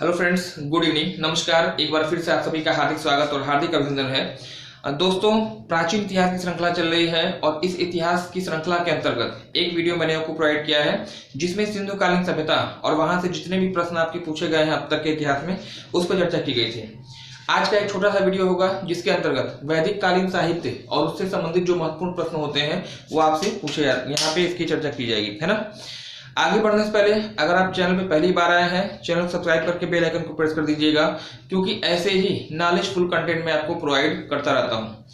Hello friends, good evening, नमस्कार। एक बार फिर से आप सभी का हार्दिक स्वागत और हार्दिक अभिनंदन है। दोस्तों, प्राचीन इतिहास की श्रृंखला चल रही है और इस इतिहास की श्रृंखला के अंतर्गत एक वीडियो मैंने आपको प्रोवाइड किया है जिसमें सिंधु कालीन सभ्यता और वहां से जितने भी प्रश्न आपके पूछे गए हैं अब तक के इतिहास में उस पर चर्चा की गई थी। आज का एक छोटा सा वीडियो होगा जिसके अंतर्गत वैदिक कालीन साहित्य और उससे संबंधित जो महत्वपूर्ण प्रश्न होते हैं वो आपसे पूछे जाते, यहाँ पे इसकी चर्चा की जाएगी, है ना। आगे बढ़ने से पहले अगर आप चैनल पे पहली बार आए हैं, चैनल को सब्सक्राइब करके बेल आइकन को प्रेस कर दीजिएगा, क्योंकि ऐसे ही नॉलेजफुल कंटेंट मैं आपको प्रोवाइड करता रहता हूँ।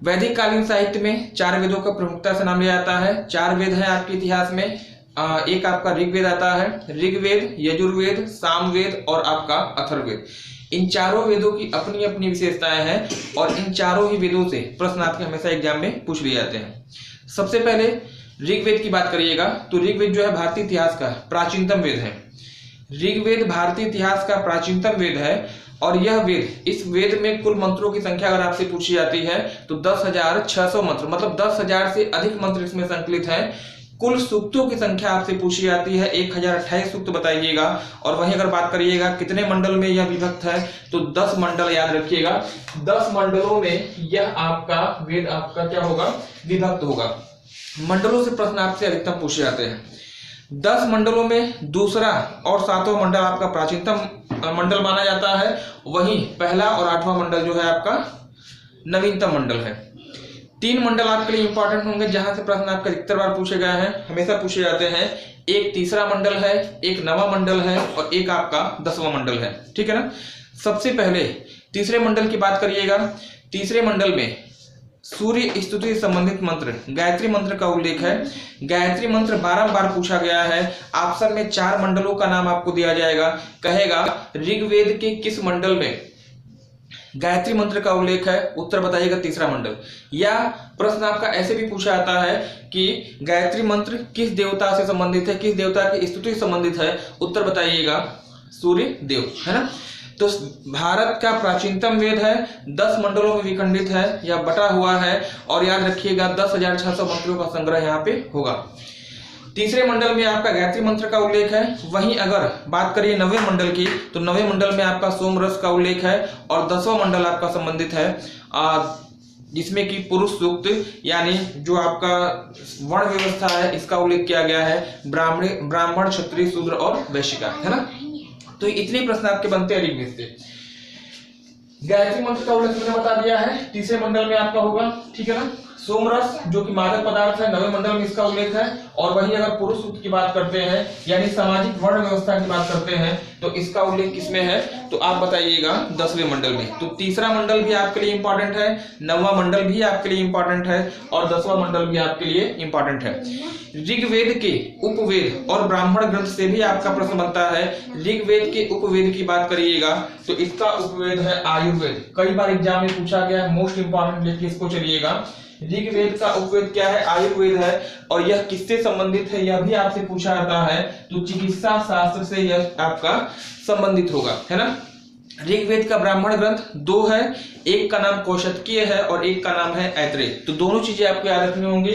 वैदिक कालीन साहित्य में 4 वेदों का प्रमुखता से नाम लिया जाता है। 4 वेद हैं आपके इतिहास में। एक आपका ऋग्वेद आता है, ऋग्वेद, यजुर्वेद, सामवेद और आपका अथर्ववेद। इन चारों वेदों की अपनी अपनी विशेषताएं हैं और इन चारों ही वेदों से प्रश्न आपके हमेशा एग्जाम में पूछ लिए जाते हैं। सबसे पहले ऋग्वेद की बात करिएगा तो ऋग्वेद जो है भारतीय इतिहास का प्राचीनतम वेद है। ऋग्वेद भारतीय इतिहास का प्राचीनतम वेद है और यह वेद, इस वेद में कुल मंत्रों की संख्या अगर आपसे पूछी जाती है तो 10,600 मंत्र, मतलब 10,000 से अधिक मंत्र इसमें संकलित हैं। कुल सूक्तों की संख्या आपसे पूछी जाती है 1028 सूक्त बताइएगा। और वहीं अगर बात करिएगा कितने मंडल में यह विभक्त है तो 10 मंडल, याद रखिएगा 10 मंडलों में यह आपका वेद आपका क्या होगा, विभक्त होगा। मंडलों से प्रश्न आपसे अधिकतम पूछे जाते हैं। 10 मंडलों में दूसरा और 7वां मंडल आपका प्राचीनतम मंडल माना जाता है, वहीं पहला और 8वां मंडल जो है आपका नवीनतम मंडल है। 3 मंडल आपके लिए इंपॉर्टेंट होंगे जहां से प्रश्न आपके अधिकतर बार पूछे गए हैं, हमेशा पूछे जाते हैं। एक तीसरा मंडल है, एक नवा मंडल है और एक आपका 10वां मंडल है, ठीक है ना। सबसे पहले तीसरे मंडल की बात करिएगा। तीसरे मंडल में सूर्य स्तुति से संबंधित मंत्र, गायत्री मंत्र का उल्लेख है। गायत्री मंत्र बारंबार पूछा गया है। ऑप्शन में 4 मंडलों का नाम आपको दिया जाएगा, कहेगा ऋग्वेद के किस मंडल में गायत्री मंत्र का उल्लेख है, उत्तर बताइएगा तीसरा मंडल। या प्रश्न आपका ऐसे भी पूछा जाता है कि गायत्री मंत्र किस देवता से संबंधित है, किस देवता की स्तुति से संबंधित है, उत्तर बताइएगा सूर्य देव, है ना। तो भारत का प्राचीनतम वेद है, 10 मंडलों में विखंडित है या बटा हुआ है और याद रखिएगा 10,600 मंत्रों का संग्रह यहाँ पे होगा। तीसरे मंडल में आपका गायत्री मंत्र का उल्लेख है। वहीं अगर बात करिए 9वें मंडल की तो 9वें मंडल में आपका सोमरस का उल्लेख है और 10वां मंडल आपका संबंधित है जिसमें कि पुरुष सूक्त यानी जो आपका वर्ण व्यवस्था है इसका उल्लेख किया गया है, ब्राह्मण, क्षत्रिय, शूद्र और वैश्य का, है ना। तो इतने प्रश्न आपके बनते हैं ऋग्वेद से। गायत्री मंत्र का उल्लेख मैंने बता दिया है, तीसरे मंडल में आपका होगा, ठीक है ना। सोमरस जो कि मादक पदार्थ है, 9वें मंडल में इसका उल्लेख है। और वहीं अगर पुरुष सूक्त की बात करते हैं यानी सामाजिक वर्ण व्यवस्था की बात करते हैं तो इसका उल्लेख किसमें है तो आप बताइएगा 10वें मंडल में। तो तीसरा मंडल भी आपके लिए इंपॉर्टेंट है, 9वां मंडल भी आपके लिए इंपॉर्टेंट है और 10वां मंडल भी आपके लिए इंपॉर्टेंट है। ऋग्वेद के उपवेद और ब्राह्मण ग्रंथ से भी आपका प्रश्न बनता है। ऋग्वेद के उपवेद की बात करिएगा तो इसका उपवेद है आयुर्वेद। कई बार एग्जाम में पूछा गया है, मोस्ट इंपॉर्टेंट लेके इसको चलिएगा। ऋग्वेद का उपवेद क्या है, आयुर्वेद है और यह किससे संबंधित है यह भी आपसे पूछा जाता है तो चिकित्सा शास्त्र से यह आपका संबंधित होगा, है ना। ऋग्वेद का ब्राह्मण ग्रंथ 2 है, एक का नाम कौशतकीय है और एक का नाम है ऐत्रेय। तो दोनों चीजें आपको याद रखनी होंगी।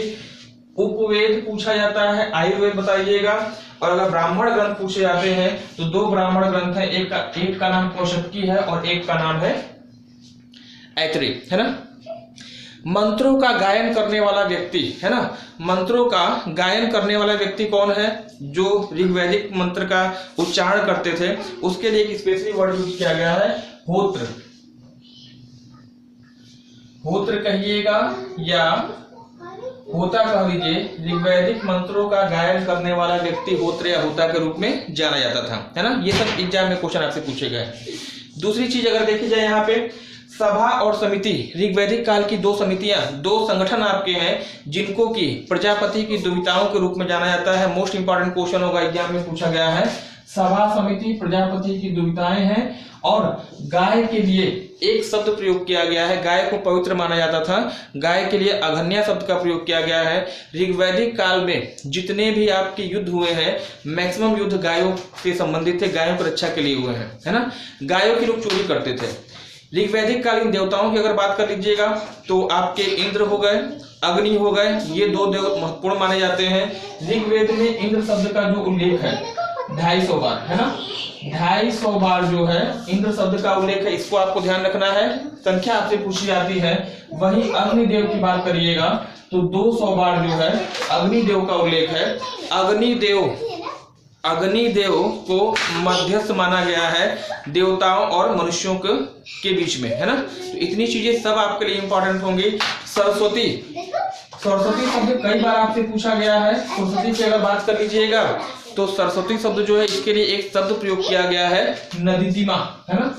उपवेद पूछा जाता है, आयुर्वेद बताइएगा। और अगर ब्राह्मण ग्रंथ पूछे जाते हैं तो 2 ब्राह्मण ग्रंथ है, एक का नाम कौशतकीय है और एक का नाम है ऐत्रेय, है ना। मंत्रों का गायन करने वाला व्यक्ति, है ना, मंत्रों का गायन करने वाला व्यक्ति कौन है, जो ऋग्वैदिक मंत्र का उच्चारण करते थे उसके लिए एक स्पेशली वर्ड यूज किया गया है, होत्र। होत्र कहिएगा या होता कह लीजिए। ऋग्वैदिक मंत्रों का गायन करने वाला व्यक्ति होत्र या होता के रूप में जाना जाता था, है ना। ये सब एग्जाम में क्वेश्चन आपसे पूछे गए। दूसरी चीज अगर देखी जाए यहाँ पे सभा और समिति, ऋग्वैदिक काल की 2 समितियां, 2 संगठन आपके हैं जिनको कि प्रजापति की दुविताओं के रूप में जाना जाता है। मोस्ट इंपॉर्टेंट क्वेश्चन होगा, एग्जाम में पूछा गया है। सभा, समिति, प्रजापति की दुविताएं हैं और गाय के लिए एक शब्द प्रयोग किया गया है। गाय को पवित्र माना जाता था, गाय के लिए अघन्या शब्द का प्रयोग किया गया है। ऋग्वैदिक काल में जितने भी आपके युद्ध हुए हैं मैक्सिमम युद्ध गायों से संबंधित थे, गायों की रक्षा के लिए हुए हैं, है ना। गायों की लोग चोरी करते थे। ऋग्वैदिक कालीन देवताओं की अगर बात कर लीजिएगा तो आपके इंद्र हो गए, अग्नि हो गए, ये 2 देव महत्वपूर्ण माने जाते हैं। ऋग्वेद में इंद्र शब्द का जो उल्लेख है 250 बार, है ना, 250 बार जो है इंद्र शब्द का उल्लेख है, इसको आपको ध्यान रखना है। संख्या आपसे पूछी जाती है। वहीं अग्निदेव की बात करिएगा तो 200 बार जो है अग्निदेव का उल्लेख है। अग्निदेव को मध्यस्थ माना गया है देवताओं और मनुष्यों के बीच में, है ना। तो इतनी चीजें सब आपके लिए इंपॉर्टेंट होंगी। सरस्वती शब्द कई बार आपसे पूछा गया है। सरस्वती की अगर बात कर लीजिएगा तो सरस्वती शब्द जो है इसके लिए एक शब्द प्रयोग किया गया है नदीतिमा, है ना।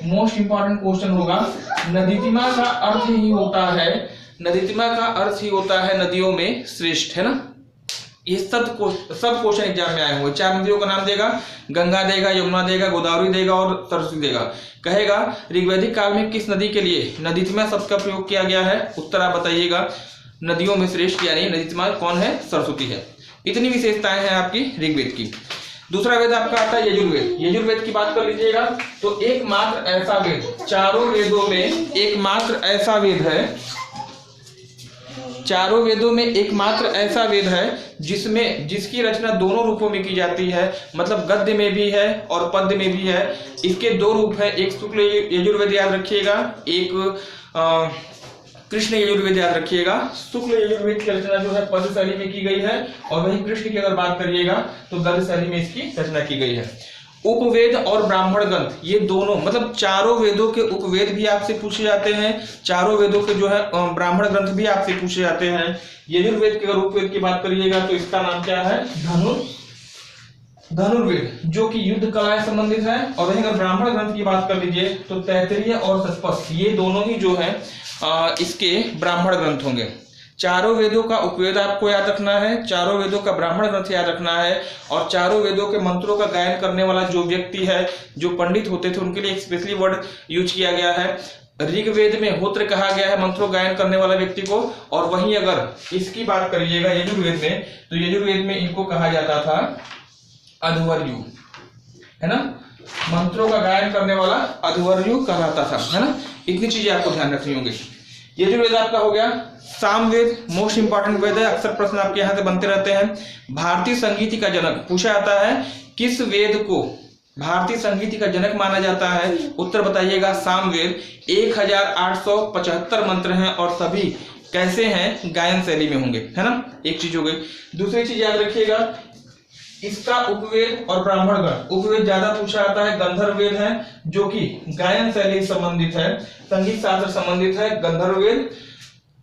मोस्ट इंपॉर्टेंट क्वेश्चन होगा। नदीतिमा का अर्थ ही होता है नदियों में श्रेष्ठ, है ना। ये सब क्वेश्चन एग्जाम में आए हुए। 4 नदियों का नाम देगा, गंगा देगा, यमुना देगा, गोदावरी देगा और सरस्वती देगा। कहेगा ऋग्वैदिक काल में किस नदी के लिए नदीतिमा शब्द का प्रयोग किया गया है, उत्तर आप बताइएगा। नदियों में श्रेष्ठ यानी नदीतिमा कौन है, सरस्वती है। इतनी विशेषताएं हैं आपकी ऋग्वेद की। दूसरा वेद आपका आता है यजुर्वेद। यजुर्वेद की बात कर लीजिएगा तो एकमात्र ऐसा वेद, चारों वेदों में एकमात्र ऐसा वेद है, चारों वेदों में एकमात्र ऐसा वेद है जिसकी रचना दोनों रूपों में की जाती है, मतलब गद्य में भी है और पद्य में भी है। इसके 2 रूप है, एक शुक्ल यजुर्वेद याद रखिएगा, एक कृष्ण यजुर्वेद याद रखिएगा। शुक्ल यजुर्वेद की रचना जो है पद्य शैली में की गई है और वहीं कृष्ण की अगर बात करिएगा तो गद्य शैली में इसकी रचना की गई है। उपवेद और ब्राह्मण ग्रंथ, ये दोनों मतलब चारों वेदों के उपवेद भी आपसे पूछे जाते हैं, चारों वेदों के जो है ब्राह्मण ग्रंथ भी आपसे पूछे जाते हैं। यजुर्वेद के अगर उपवेद की बात करिएगा तो इसका नाम क्या है, धनुर्वेद, जो कि युद्ध कला से संबंधित है। और वहीं अगर ब्राह्मण ग्रंथ की बात कर लीजिए तो तैत्तिरीय और शतपथ, ये दोनों ही जो है इसके ब्राह्मण ग्रंथ होंगे। चारों वेदों का उपवेद आपको याद रखना है, चारों वेदों का ब्राह्मण ग्रंथ याद रखना है, और चारों वेदों के मंत्रों का गायन करने वाला जो व्यक्ति है, जो पंडित होते थे, उनके लिए एक स्पेशली वर्ड यूज किया गया है। ऋग्वेद में होत्र कहा गया है मंत्रों गायन करने वाला व्यक्ति को। और वहीं अगर इसकी बात करिएगा यजुर्वेद में तो यजुर्वेद में इनको कहा जाता था अध्वर्यु, है ना, मंत्रों का गायन करने वाला अध्वर्यु कहलाता था, है ना। इतनी चीजें आपको ध्यान रखनी होंगी। यजुर्वेद आपका हो गया। सामवेद मोस्ट इंपॉर्टेंट वेद है, अक्सर प्रश्न आपके यहाँ से बनते रहते हैं। भारतीय संगीत का जनक पूछा जाता है, किस वेद को भारतीय संगीत का जनक माना जाता है, उत्तर बताइएगा सामवेद। 1875 मंत्र हैं और सभी कैसे हैं, गायन शैली में होंगे, है ना। एक चीज हो गई। दूसरी चीज याद रखिएगा इसका उपवेद और ब्राह्मण ग्रंथ। उपवेद ज्यादा पूछा जाता है, गंधर्व वेद है जो कि गायन शैली से संबंधित है, संगीत शास्त्र संबंधित है, गंधर्व वेद।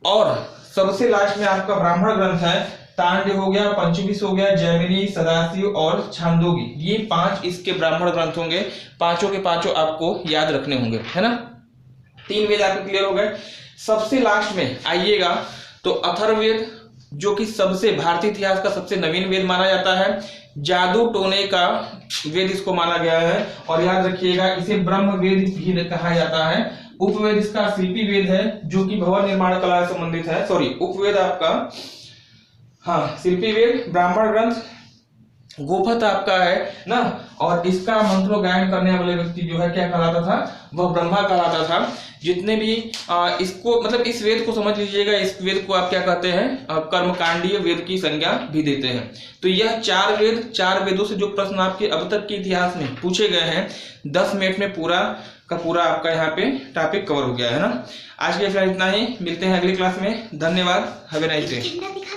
और सबसे लास्ट में आपका ब्राह्मण ग्रंथ है, तांड्य हो गया, पंचविश हो गया, जैमिनी, सदाशिव और छांदोगी, ये 5 इसके ब्राह्मण ग्रंथ होंगे। पांचों के पांचों आपको याद रखने होंगे, है ना। 3 वेद आपके क्लियर हो गए। सबसे लास्ट में आइएगा तो अथर्ववेद, जो कि सबसे भारतीय इतिहास का सबसे नवीन वेद माना जाता है, जादू टोने का वेद इसको माना गया है। और याद रखिएगा इसे ब्रह्म वेद भी कहा जाता है। उपवेद इसका शिल्पी वेद है जो कि भवन निर्माण कला से संबंधित है। सॉरी, उपवेद आपका शिल्पी वेद, ब्राह्मण ग्रंथ, गोपथ आपका है ना। और इसका मंत्रों गायन करने वाले व्यक्ति जो है क्या कहलाता था, वह ब्रह्मा कहलाता था। जितने भी इसको मतलब इस वेद को समझ लीजिएगा, इस वेद को आप क्या कहते हैं, कर्मकांडीय वेद की संज्ञा भी देते हैं। तो यह 4 वेदों से जो प्रश्न आपके अब तक के इतिहास में पूछे गए हैं, 10 मिनट में पूरा का पूरा आपका यहाँ पे टॉपिक कवर हो गया है ना। आज के फिलहाल इतना ही, मिलते हैं अगली क्लास में। धन्यवाद, हैव ए नाइस डे।